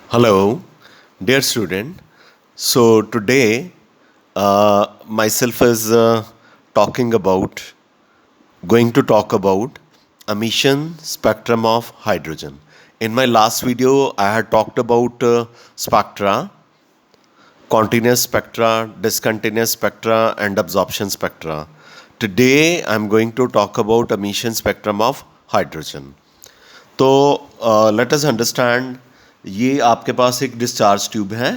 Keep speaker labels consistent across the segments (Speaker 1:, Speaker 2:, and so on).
Speaker 1: Hello, dear student. So today, myself is talking about, going to talk about emission spectrum of hydrogen. In my last video, I had talked about spectra, continuous spectra, discontinuous spectra, and absorption spectra. Today, I'm going to talk about emission spectrum of hydrogen. तो let us understand, ये आपके पास एक discharge tube है।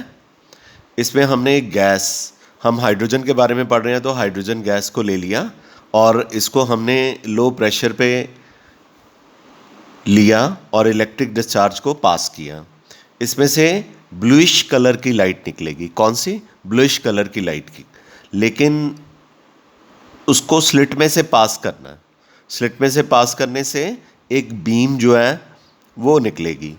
Speaker 1: इसमें हमने एक gas, हम hydrogen के बारे में पढ़ रहे हैं तो हाइड्रोजन गैस को ले लिया और इसको हमने लो प्रेशर पे लिया और इलेक्ट्रिक डिस्चार्ज को पास किया। इसमें से ब्लूइश कलर की लाइट निकलेगी। कौन सी? ब्लूइश कलर की लाइट की। लेकिन उसको स्लिट में से पास करना है। स्लिट में से पास करने से एक बीम जो है वो निकलेगी,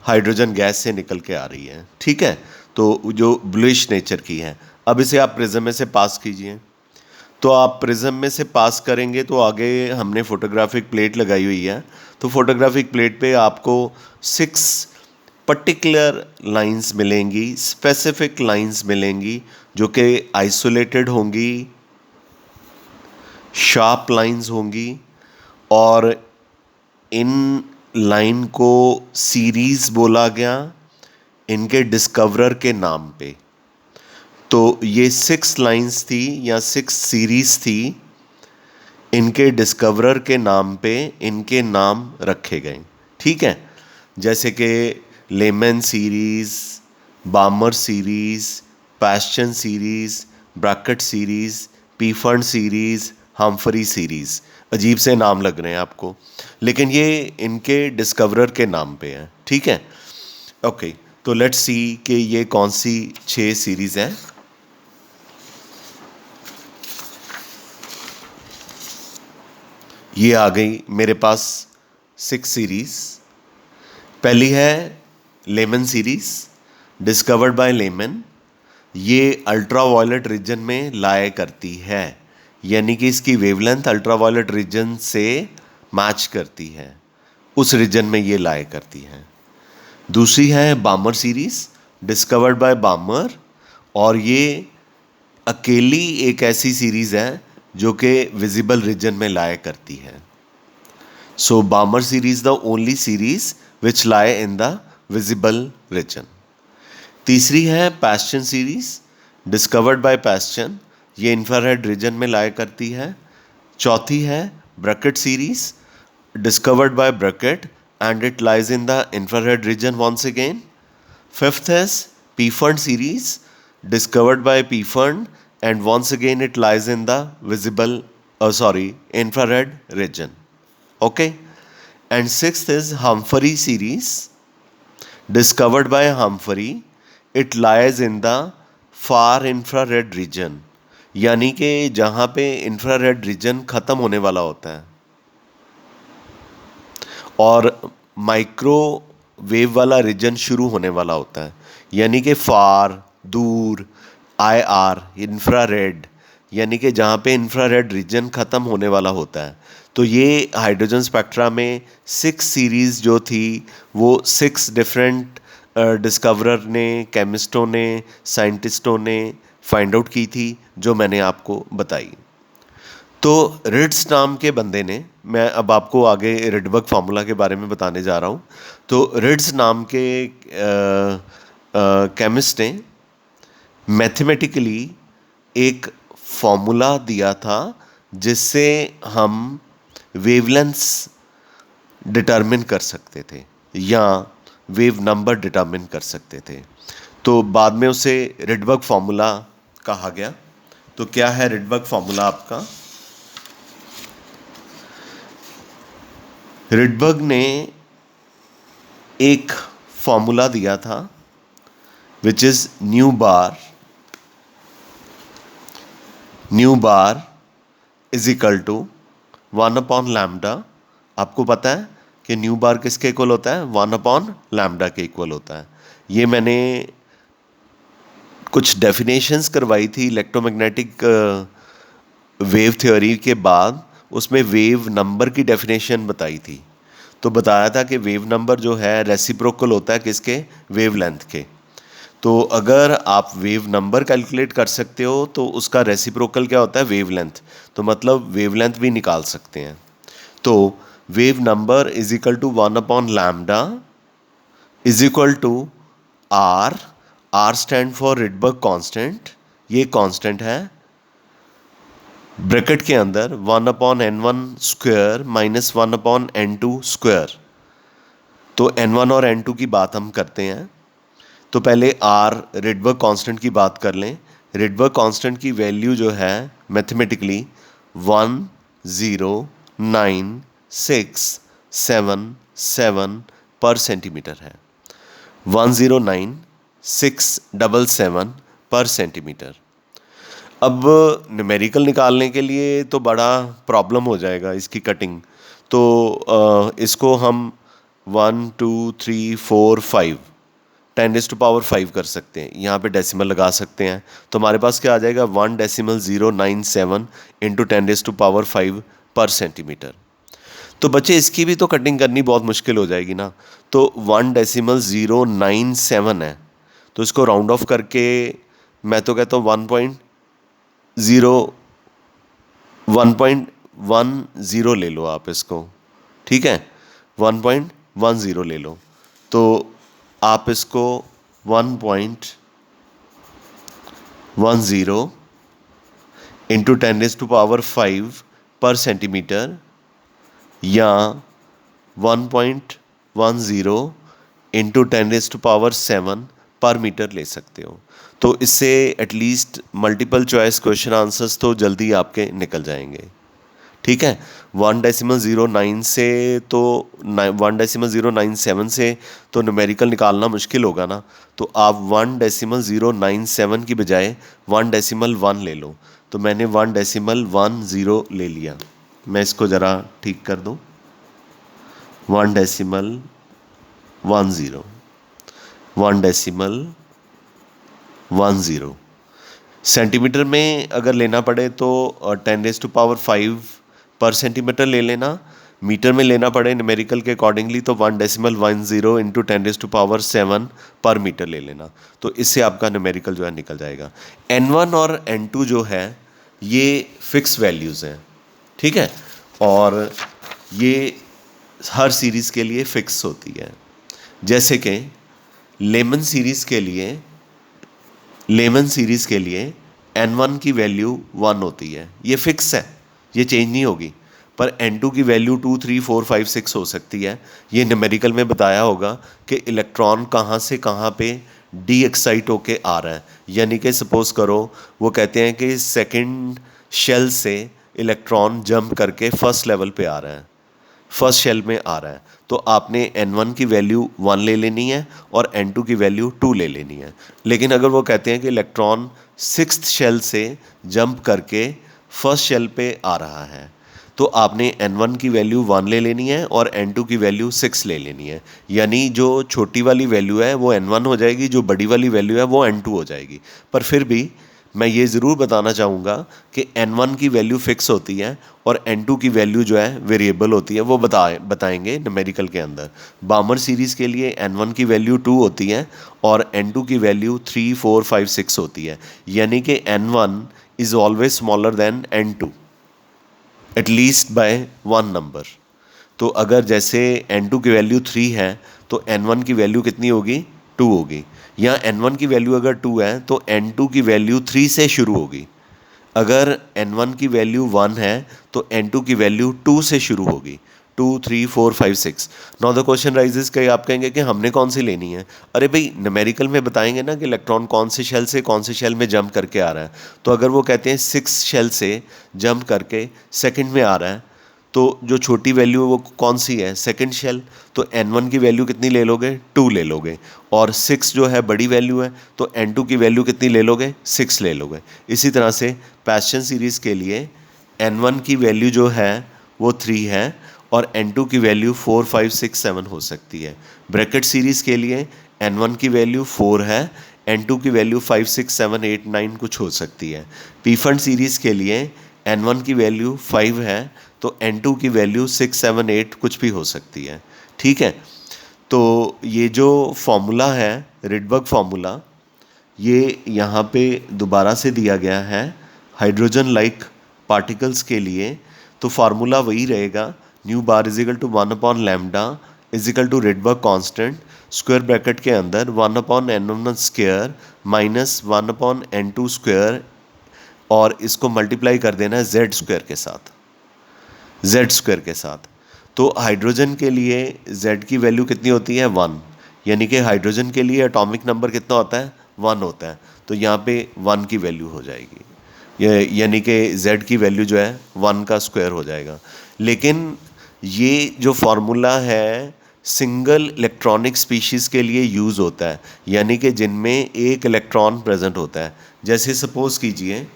Speaker 1: हाइड्रोजन गैस से निकल के आ रही है। ठीक है, तो जो ब्लूइश नेचर की है। अब इसे आप प्रिज्म में से पास कीजिए। तो आप प्रिज्म में से पास करेंगे तो आगे हमने फोटोग्राफिक प्लेट लगाई हुई है। तो फोटोग्राफिक प्लेट पे आपको 6 पर्टिकुलर लाइंस मिलेंगी, स्पेसिफिक लाइंस मिलेंगी जो कि आइसोलेटेड होंगी, शार्प लाइंस होंगी और इन लाइन को सीरीज बोला गया इनके डिस्कवरर के नाम पे। तो ये 6 लाइंस थी या 6 सीरीज थी, इनके डिस्कवरर के नाम पे इनके नाम रखे गए। ठीक है, जैसे कि Lyman series, Balmer series, Paschen series, Brackett series, पीफर्न सीरीज, हम्फरी सीरीज। अजीब से नाम लग रहे हैं आपको, लेकिन ये इनके डिस्कवरर के नाम पे है। ठीक है, ओके। तो लेट्स सी कि ये कौन सी 6 सीरीज है। ये आ गई मेरे पास 6 सीरीज। पहली है Lyman series, discovered bye lemon. ये अल्ट्रा वायलेट रीजन में लाया करती है, यानी कि इसकी वेवलेंथ अल्ट्रा वायलेट रीजन से मैच करती है, उस रीजन में ये लाया करती है। दूसरी है बामर सीरीज, डिस्कवर्ड बाय बामर, और ये अकेली एक ऐसी सीरीज है जो कि विजिबल रीजन में लाया करती है। So Balmer series the only series which lie in the visible region. तीसरी है Paschen series, discovered by Paschen, ये इंफ्रारेड रीजन में लाया करती है। चौथी है Brackett series, discovered by Brackett and it lies in the infrared region once again. Fifth is Pfund series, discovered by Pfund, and once again it lies in the infrared region. Okay, and sixth is Humphrey series, discovered by Humphrey. It lies in the far infrared region, यानी कि जहाँ पे infrared reason ख़त्म होने वाला होता है और माइक्रोवेव वाला रीजन शुरू होने वाला होता है, यानी कि फार, दूर, IR, इंफ्रारेड, यानी कि जहाँ पे इंफ्रारेड रीजन ख़त्म होने वाला होता है। तो ये हाइड्रोजन स्पेक्ट्रा में 6 सीरीज़ जो थी वो 6 डिफरेंट डिस्कवरर ने, केमिस्टों ने, साइंटिस्टों ने फाइंड आउट की थी, जो मैंने आपको बताई। तो रिट्स नाम के बंदे ने, मैं अब आपको आगे रिडबर्ग फार्मूला के बारे में बताने जा रहा हूँ। तो रिट्स नाम के केमिस्ट ने मैथमेटिकली एक फॉर्मूला दिया था जिससे हम वेवलेंथ्स डिटरमिन कर सकते थे या वेव नंबर डिटरमिन कर सकते थे। तो बाद में उसे रिडबर्ग फार्मूला कहा गया। तो क्या है रिडबर्ग फार्मूला आपका? रिडबर्ग ने एक फॉर्मूला दिया था which is nu bar is equal to 1/λ। आपको पता है कि न्यू बार किसके इक्वल होता है? 1/λ के इक्वल होता है। ये मैंने कुछ डेफिनेशंस करवाई थी इलेक्ट्रोमैग्नेटिक वेव थ्योरी के बाद, उसमें वेव नंबर की डेफिनेशन बताई थी। तो बताया था कि वेव नंबर जो है रेसिप्रोकल होता है किसके, वेवलेंथ के। तो अगर आप वेव नंबर कैलकुलेट कर सकते हो तो उसका रेसिप्रोकल क्या होता है, वेवलेंथ। तो मतलब वेवलेंथ भी निकाल सकते हैं। तो wave number is equal to 1/लैम्डा is equal to R, R stand for Rydberg constant, ये कांस्टेंट है, ब्रैकेट के अंदर 1/n1 square minus 1/n2 square. तो n1 और n2 की बात हम करते हैं। तो पहले आर रिडबर्ग कांस्टेंट की बात कर लें। रिडबर्ग कांस्टेंट की वैल्यू जो है मैथमेटिकली 10967 पर सेंटीमीटर है, 109,677 पर सेंटीमीटर। अब न्यूमेरिकल निकालने के लिए तो बड़ा प्रॉब्लम हो जाएगा इसकी कटिंग। तो इसको हम 1 2 3 4 5 10⁻⁵ कर सकते हैं। यहाँ पे डेसिमल लगा सकते हैं। तो हमारे पास क्या आ जाएगा, 1.097 इंटू 10⁻⁵ पर सेंटीमीटर। तो बच्चे इसकी भी तो कटिंग करनी बहुत मुश्किल हो जाएगी ना। तो 1.097 है, तो इसको राउंड ऑफ करके मैं तो कहता हूँ 1.10 ले लो आप इसको, ठीक है, 1.10 ले लो। तो आप इसको 1.10 इंटू 10⁻⁵ पर सेंटीमीटर या 1.10 इंटू 10⁻⁷ पर मीटर ले सकते हो। तो इससे at least multiple choice question answers तो जल्दी आपके निकल जाएंगे, ठीक है। 1.09 से तो 1.097 से तो न्यूमेरिकल निकालना मुश्किल होगा ना। तो आप 1.097 की बजाय 1.1 ले लो। तो मैंने 1.10 ले लिया। मैं इसको ज़रा ठीक कर दूँ, 1.10 1.10 सेंटीमीटर में अगर लेना पड़े तो 10⁵ पर सेंटीमीटर ले लेना। मीटर में लेना पड़े न्यूमेरिकल के अकॉर्डिंगली तो 1.10 इंटू 10⁻⁷ पर मीटर ले लेना। तो इससे आपका न्यूमेरिकल जो है निकल जाएगा। n1 और n2 जो है ये फिक्स वैल्यूज़ हैं, ठीक है, और ये हर सीरीज़ के लिए फिक्स होती है। जैसे कि लेमन सीरीज़ के लिए n1 की वैल्यू 1 होती है, ये फिक्स है, ये चेंज नहीं होगी। पर n2 की वैल्यू 2 3 4 5 6 हो सकती है। ये न्यूमेरिकल में बताया होगा कि इलेक्ट्रॉन कहाँ से कहाँ पे डी एक्साइट होके आ रहा है। यानी कि सपोज करो वो कहते हैं कि सेकंड शेल से इलेक्ट्रॉन जंप करके फर्स्ट लेवल पे आ रहा है, फर्स्ट शेल में आ रहा है। तो आपने n1 की वैल्यू 1 ले लेनी है और n2 की वैल्यू 2 ले लेनी है। लेकिन अगर वो कहते हैं कि इलेक्ट्रॉन सिक्स्थ शेल से जंप करके फर्स्ट शेल पे आ रहा है, तो आपने n1 की वैल्यू 1 ले लेनी है और n2 की वैल्यू 6 ले लेनी है। यानी जो छोटी वाली वैल्यू है वो n1 हो जाएगी, जो बड़ी वाली वैल्यू है वो n2 हो जाएगी। पर फिर भी मैं ये ज़रूर बताना चाहूँगा कि n1 की वैल्यू फिक्स होती है और n2 की वैल्यू जो है वेरिएबल होती है, वो बताएंगे न्यूमेरिकल के अंदर। बामर सीरीज़ के लिए n1 की वैल्यू 2 होती है और n2 की वैल्यू 3 4 5 6 होती है। यानी कि n1 is always smaller than n2 at least by 1 number. तो अगर जैसे n2 की वैल्यू 3 है तो n1 की वैल्यू कितनी होगी, 2 होगी। या n1 की वैल्यू अगर 2 है तो n2 की वैल्यू 3 से शुरू होगी। अगर n1 की वैल्यू 1 है तो n2 की वैल्यू 2 से शुरू होगी, 2 3 4 5 6। नाउ द क्वेश्चन राइजेस कि आप कहेंगे कि हमने कौन सी लेनी है। अरे भाई न्यूमेरिकल में बताएंगे ना कि इलेक्ट्रॉन कौन से शेल से कौन से शेल में जंप करके आ रहा है। तो अगर वो कहते हैं 6 शेल से जंप करके सेकंड में आ रहा है, तो जो छोटी वैल्यू है वो कौन सी है, सेकंड शेल। तो n1 की वैल्यू कितनी ले लोगे, 2 ले लोगे। और 6 जो है बड़ी वैल्यू है तो n2 की वैल्यू कितनी ले लोगे, 6 ले लोगे। इसी तरह से पैशन सीरीज़ के लिए n1 की वैल्यू जो है वो 3 है और n2 की वैल्यू 4 5 6 7 हो सकती है। ब्रैकेट सीरीज़ के लिए n1 की वैल्यू 4 है, n2 की वैल्यू 5 6 7 8 9 कुछ हो सकती है। पी फंड सीरीज़ के लिए N1 की वैल्यू 5 है तो N2 की वैल्यू 6, 7, 8 कुछ भी हो सकती है। ठीक है, तो ये जो फॉर्मूला है रिडबर्ग फार्मूला, ये यहाँ पे दोबारा से दिया गया है हाइड्रोजन लाइक पार्टिकल्स के लिए। तो फार्मूला वही रहेगा, nu bar is equal to 1/λ is equal to Rydberg constant square bracket के अंदर 1/n1 square minus 1/n2 square, और इसको मल्टीप्लाई कर देना है जेड स्क्वायर के साथ, जेड स्क्वायर के साथ। तो हाइड्रोजन के लिए जेड की वैल्यू कितनी होती है 1, यानी कि हाइड्रोजन के लिए एटॉमिक नंबर कितना होता है 1 होता है, तो यहाँ पे 1 की वैल्यू हो जाएगी, यानी कि जेड की वैल्यू जो है 1 का स्क्वायर हो जाएगा। लेकिन ये जो फार्मूला है सिंगल इलेक्ट्रॉनिक स्पीशीज़ के लिए यूज़ होता है, यानी कि जिनमें एक इलेक्ट्रॉन प्रेजेंट होता है। जैसे सपोज कीजिए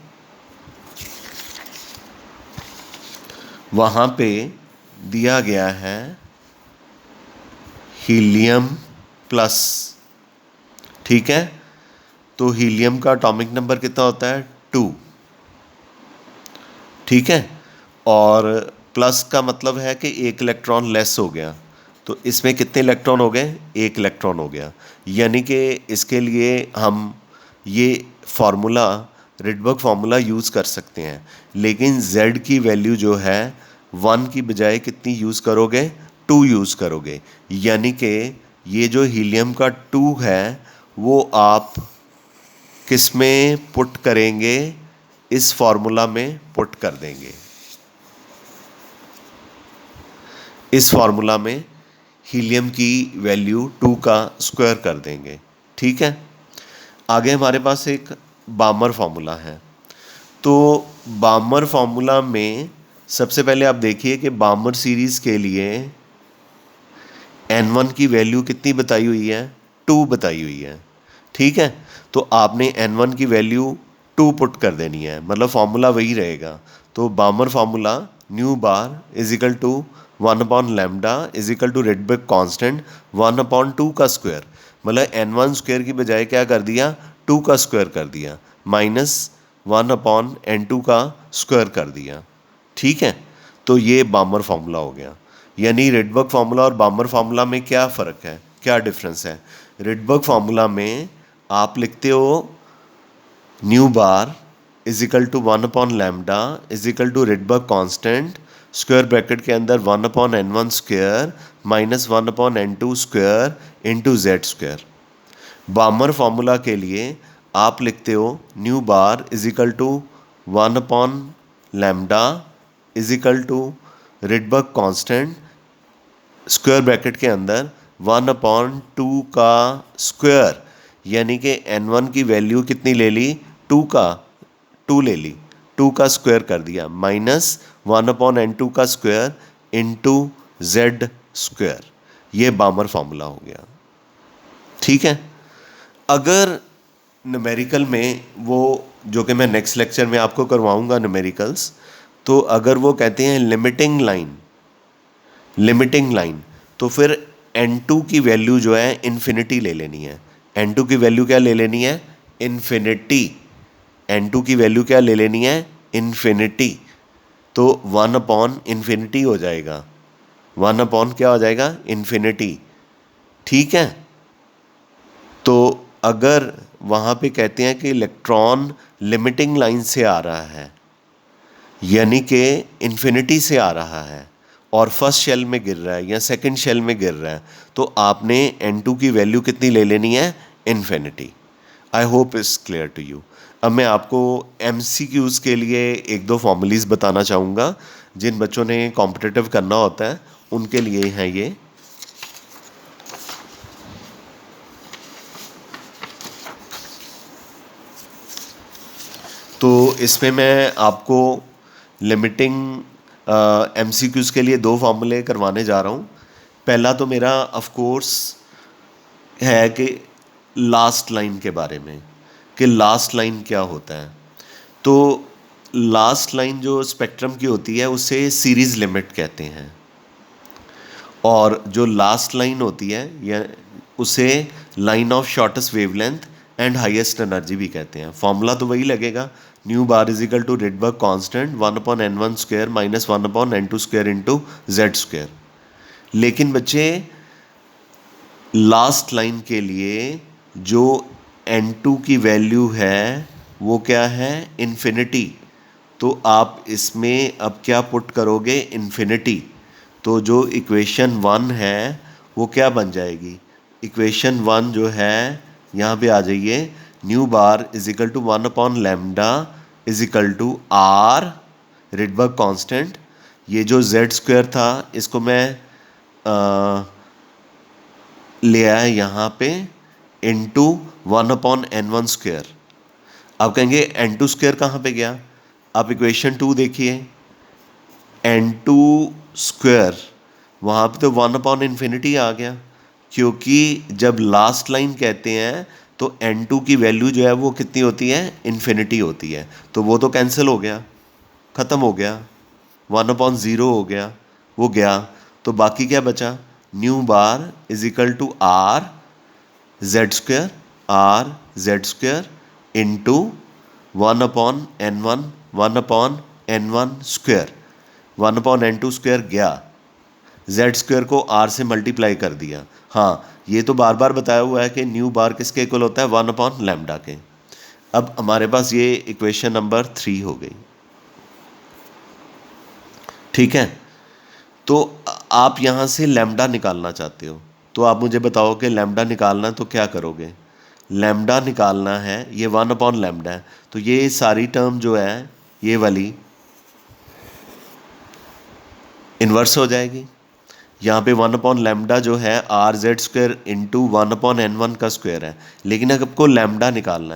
Speaker 1: वहाँ पे दिया गया है हीलियम प्लस, ठीक है, तो हीलियम का एटॉमिक नंबर कितना होता है 2, ठीक है, और प्लस का मतलब है कि एक इलेक्ट्रॉन लेस हो गया, तो इसमें कितने इलेक्ट्रॉन हो गए, एक इलेक्ट्रॉन हो गया। यानी कि इसके लिए हम ये फार्मूला रिडबर्ग फार्मूला यूज़ कर सकते हैं, लेकिन Z की वैल्यू जो है 1 की बजाय कितनी यूज़ करोगे 2 यूज़ करोगे, यानी कि ये जो हीलियम का 2 है वो आप किस में पुट करेंगे, इस फार्मूला में पुट कर देंगे, इस फार्मूला में हीलियम की वैल्यू 2 का स्क्वायर कर देंगे। ठीक है, आगे हमारे पास एक बामर फार्मूला है। तो बामर फार्मूला में सबसे पहले आप देखिए कि बामर सीरीज़ के लिए N1 की वैल्यू कितनी बताई हुई है 2 बताई हुई है। ठीक है, तो आपने N1 की वैल्यू 2 पुट कर देनी है, मतलब फार्मूला वही रहेगा। तो Balmer formula nu bar is equal to 1/λ is equal to Rydberg constant 1/2 का स्क्वायर, मतलब N1 स्क्वायर की बजाय क्या कर दिया 2 का स्क्वायर कर दिया, माइनस 1/n2 का स्क्वायर कर दिया। ठीक है, तो ये बामर फार्मूला हो गया। यानी रिडबर्ग फार्मूला और बामर फार्मूला में क्या फ़र्क है, क्या डिफरेंस है। रिडबर्ग फार्मूला में आप लिखते हो nu bar is equal to 1/λ is equal to Rydberg constant square bracket के अंदर 1/n1 square minus 1/n2 square into Z square. Balmer formula के लिए आप लिखते हो nu bar is equal to 1/λ is equal to Rydberg constant square bracket के अंदर 1/2 का स्क्वायर, यानी कि N1 की वैल्यू कितनी ले ली 2 ले ली, 2 का स्क्वायर कर दिया, माइनस 1/n2 का स्क्वायर इंटू जेड स्क्वायर। ये बामर फार्मूला हो गया। ठीक है, अगर न्यूमेरिकल में वो जो कि मैं नेक्स्ट लेक्चर में आपको करवाऊंगा न्यूमेरिकल्स, तो अगर वो कहते हैं लिमिटिंग लाइन, तो फिर N2 की वैल्यू जो है इन्फिनिटी ले लेनी है। N2 की वैल्यू क्या ले लेनी है इन्फिनिटी, N2 की वैल्यू क्या ले लेनी है इन्फिनिटी, तो 1/∞ हो जाएगा, 1/ क्या हो जाएगा इन्फिनिटी। ठीक है, तो अगर वहाँ पे कहते हैं कि इलेक्ट्रॉन लिमिटिंग लाइन से आ रहा है, यानी कि इन्फिनिटी से आ रहा है और फर्स्ट शेल में गिर रहा है या सेकंड शेल में गिर रहा है, तो आपने N2 की वैल्यू कितनी ले लेनी है infinity. I hope is clear to you. अब मैं आपको MCQs के लिए 1-2 फॉर्मूलीज बताना चाहूँगा, जिन बच्चों ने कॉम्पिटिटिव करना होता है उनके लिए हैं ये। तो इसमें मैं आपको लिमिटिंग MCQs के लिए 2 फार्मूले करवाने जा रहा हूँ। पहला तो मेरा ऑफ कोर्स है कि लास्ट लाइन के बारे में, कि लास्ट लाइन क्या होता है। तो लास्ट लाइन जो स्पेक्ट्रम की होती है उसे सीरीज़ लिमिट कहते हैं, और जो लास्ट लाइन होती है या उसे line of shortest wavelength and highest energy भी कहते हैं। फॉर्मूला तो वही लगेगा, nu bar is equal to Rydberg constant 1/n1² minus 1/n2² into z²। लेकिन बच्चे लास्ट लाइन के लिए जो n2 की वैल्यू है वो क्या है, इन्फिनिटी। तो आप इसमें अब क्या पुट करोगे, इन्फिनिटी। तो जो इक्वेशन 1 है वो क्या बन जाएगी, इक्वेशन 1 जो है यहाँ पे आ जाइए, nu bar is equal to 1/λ is equal to R Rydberg constant. ये जो z² था इसको मैं ले आया यहाँ पे इंटू 1/n1²। अब कहेंगे n2² कहाँ पे गया, आप इक्वेशन 2 देखिए, n2² वहाँ पे तो 1/∞ आ गया, क्योंकि जब लास्ट लाइन कहते हैं तो n2 की वैल्यू जो है वो कितनी होती है, इन्फिनिटी होती है। तो वो तो कैंसिल हो गया, ख़त्म हो गया, 1/0 हो गया, वो गया। तो बाकी क्या बचा, nu bar is equal to r z² into 1/n1 1/n1², 1/n2² गया, z² को r से मल्टीप्लाई कर दिया। हाँ, ये तो बार बार बताया हुआ है कि न्यू बार किसके इक्वल होता है, 1/λ के। अब हमारे पास ये इक्वेशन नंबर 3 हो गई, ठीक है। तो आप यहाँ से लैम्डा निकालना चाहते हो, तो आप मुझे बताओ कि लैम्डा निकालना है तो क्या करोगे। लैम्डा निकालना है, ये 1/λ है, तो ये सारी टर्म जो है ये वाली इन्वर्स हो जाएगी। यहाँ पे 1/λ जो है rz² इंटू 1/n1 का स्क्वायर है। लेकिन अगर आपको लैम्डा निकालना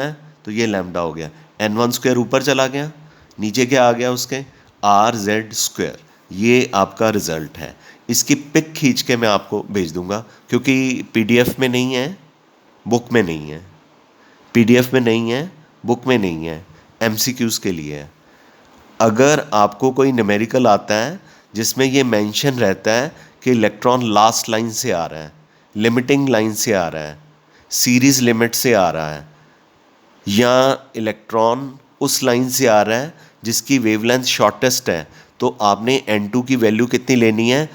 Speaker 1: है तो ये लैम्डा हो गया, n1² ऊपर चला गया, नीचे क्या आ गया उसके, rz²। ये आपका रिजल्ट है। इसकी पिक खींच के मैं आपको भेज दूंगा, क्योंकि पीडीएफ में नहीं है, बुक में नहीं है, पीडीएफ में नहीं है, बुक में नहीं है, एमसीक्यूज़ के लिए है। अगर आपको कोई न्यूमेरिकल आता है जिसमें ये मेंशन रहता है कि इलेक्ट्रॉन लास्ट लाइन से आ रहा है, लिमिटिंग लाइन से आ रहा है, सीरीज लिमिट से आ रहा है, या इलेक्ट्रॉन उस लाइन से आ रहा है जिसकी वेवलेंथ शॉर्टेस्ट है, तो आपने n2 की वैल्यू कितनी लेनी है,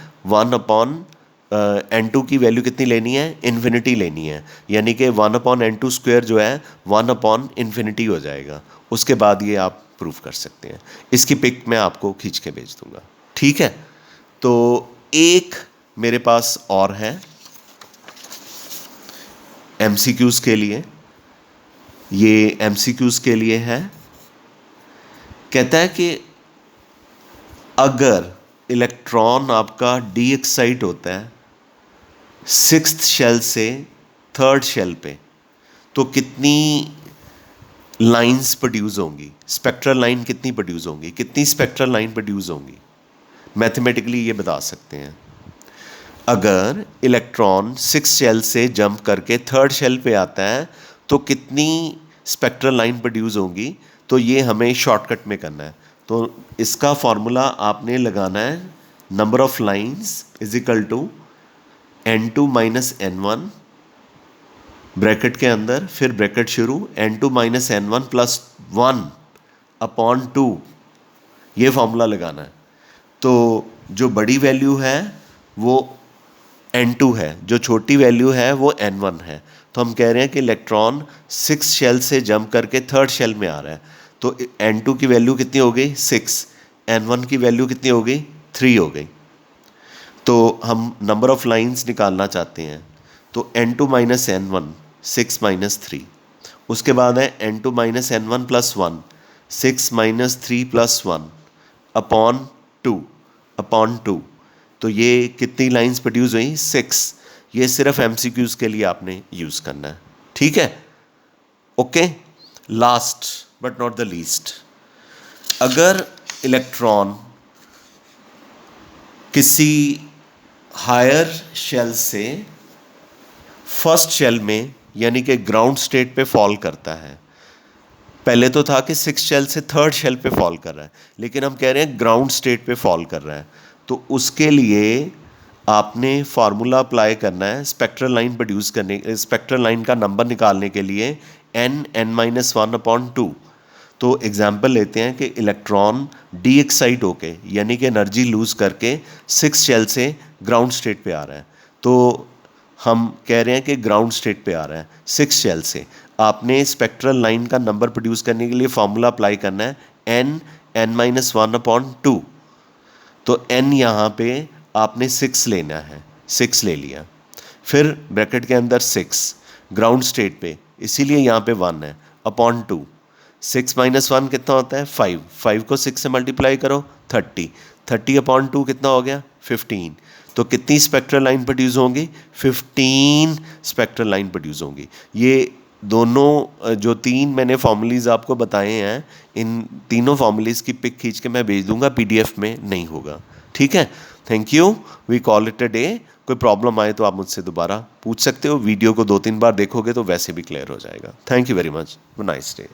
Speaker 1: n2 की वैल्यू कितनी लेनी है, इन्फिनिटी लेनी है। यानी कि 1/n2² जो है 1/∞ हो जाएगा। उसके बाद ये आप प्रूफ कर सकते हैं। इसकी पिक मैं आपको खींच के भेज दूंगा, ठीक है। तो एक मेरे पास और है एमसीक्यूज़ के लिए, ये एमसीक्यूज़ के लिए है। कहता है कि अगर इलेक्ट्रॉन आपका डी एक्साइट होता है 6th शेल से 3rd शेल पे, तो कितनी लाइंस प्रोड्यूस होंगी, स्पेक्ट्रल लाइन कितनी प्रोड्यूस होंगी, कितनी स्पेक्ट्रल लाइन प्रोड्यूस होंगी, मैथमेटिकली ये बता सकते हैं। अगर इलेक्ट्रॉन 6th शेल से जंप करके 3rd शेल पे आता है तो कितनी स्पेक्ट्रल लाइन प्रोड्यूस होंगी, तो ये हमें शॉर्टकट में करना है। तो इसका फॉर्मूला आपने लगाना है, number of lines is equal to n2 minus n1 bracket के अंदर, फिर ब्रैकेट शुरू, n2 माइनस n1 प्लस 1/2, ये फॉर्मूला लगाना है। तो जो बड़ी वैल्यू है वो n2 है, जो छोटी वैल्यू है वो n1 है। तो हम कह रहे हैं कि इलेक्ट्रॉन 6th शेल से जंप करके 3rd शेल में आ रहा है, तो n2 की वैल्यू कितनी हो गई, 6, n1 की वैल्यू कितनी हो गई, 3 हो गई। तो हम नंबर ऑफ लाइंस निकालना चाहते हैं, तो n2 माइनस n1 6 माइनस 3, उसके बाद है n2 minus n1 plus 1 6 minus 3 plus 1 upon 2। तो ये कितनी लाइंस प्रोड्यूस हुई, 6। ये सिर्फ एमसीक्यूज़ के लिए आपने यूज़ करना है, ठीक है, okay. Last but not the least, अगर इलेक्ट्रॉन किसी हायर शेल से 1st शेल में यानी कि ग्राउंड स्टेट पे फॉल करता है, पहले तो था कि 6th शेल से 3rd शेल पे फॉल कर रहा है, लेकिन हम कह रहे हैं ग्राउंड स्टेट पे फॉल कर रहा है, तो उसके लिए आपने फार्मूला अप्लाई करना है स्पेक्ट्रल लाइन प्रोड्यूस करने, स्पेक्ट्रल लाइन का नंबर निकालने के लिए n(n-1/2). तो एग्जाम्पल लेते हैं कि इलेक्ट्रॉन डी एक्साइट होके यानी कि एनर्जी लूज करके 6 शेल से ग्राउंड स्टेट पे आ रहा है। तो हम कह रहे हैं कि ग्राउंड स्टेट पे आ रहा है 6 शेल से। आपने स्पेक्ट्रल लाइन का नंबर प्रोड्यूस करने के लिए फार्मूला अप्लाई करना है n(n-1/2). तो n यहाँ पे आपने 6 लेना है, 6 ले लिया, फिर ब्रैकेट के अंदर 6 ग्राउंड स्टेट पे, इसीलिए यहाँ पे 1 है, अपॉन 2। 6 - 1 कितना होता है? 5। 5 को 6 से मल्टीप्लाई करो 30। 30/2 कितना हो गया? 15। तो कितनी स्पेक्ट्रल लाइन प्रोड्यूस होंगी? 15 स्पेक्ट्रल लाइन प्रोड्यूस होंगी। ये दोनों जो 3 मैंने फॉर्मूलीज आपको बताए हैं, इन तीनों फॉर्मूलीज की पिक खींच के मैं भेज दूंगा, PDF में नहीं होगा। ठीक है, thank you, we call it a day. कोई प्रॉब्लम आए तो आप मुझसे दोबारा पूछ सकते हो। वीडियो को 2-3 बार देखोगे तो वैसे भी क्लियर हो जाएगा। Thank you very much, nice day.